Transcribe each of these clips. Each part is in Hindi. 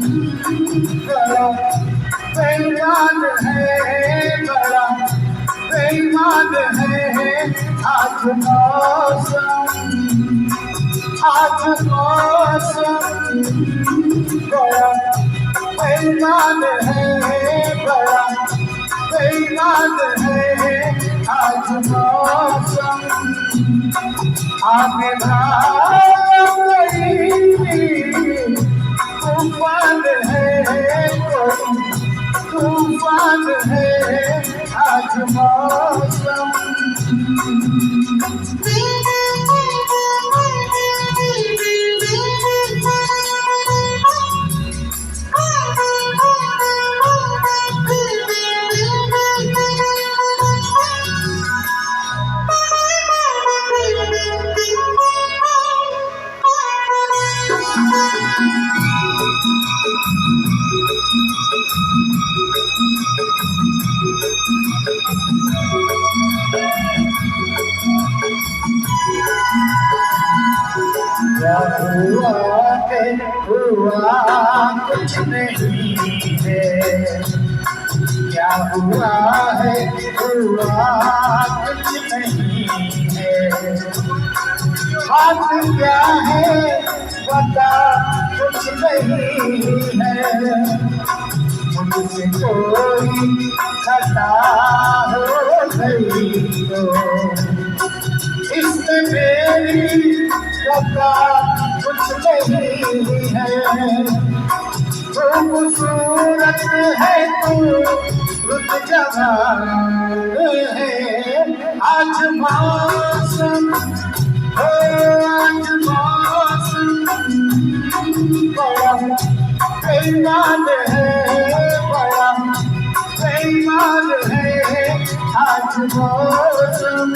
बड़ा बेईमान है, बड़ा बेईमान है। आज मौसम, आज मौसम बड़ा बेईमान है, बड़ा बेईमान है। आज मौसम आगे तूफान है, कोई तूफान है। आज मौसम क्या हुआ है, हुआ कुछ नहीं है। क्या हुआ है, हुआ कुछ नहीं है। बात क्या है पता कुछ नहीं है। मुझसे कोई खता हो गई तो इसमें मेरी पता कुछ नहीं है। खूबसूरत है तू, रुत जवान है। आज मौसम, आज मौसम बड़ा बेईमान है, बड़ा बेईमान है। आज मौसम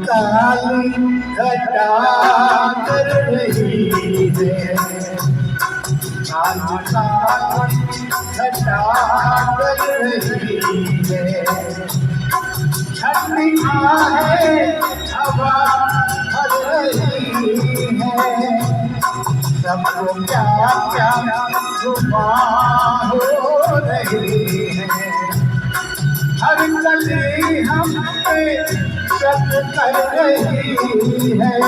काली घटा कर रही है। आज काली घटा कर रही है। ठंडी है हवा भर रही है। सबको क्या क्या जुबा हो रही है। हर गली हम पे शक कर रही है।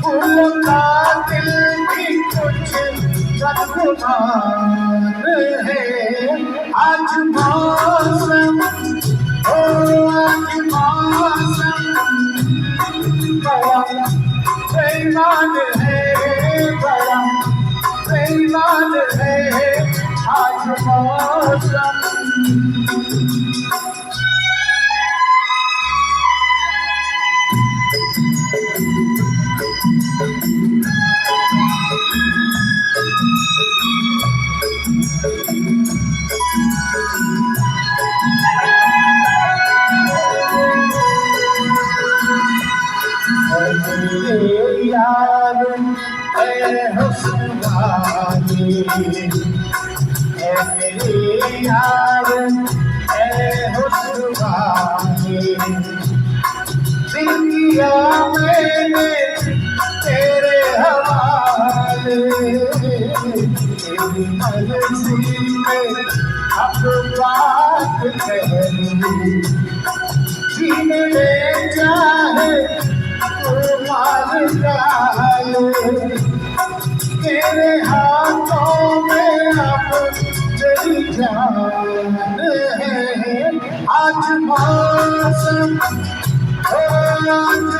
फूल का दिल भी कुछ बदगुमान है। आज मौसम, ओ आज मौसम बड़ा बेईमान है, बड़ा बेईमान है। आज मौसम यार ए हुस्न वाली, ए मेरे यार ए हुस्न वाली। दिल किया मैंने तेरे हवाले। तेरी मर्जी में अब बात कहनी। जीने ले चाहे मार डाले। तेरे हाथों में अब तेरी जान है। आज मौसम, आज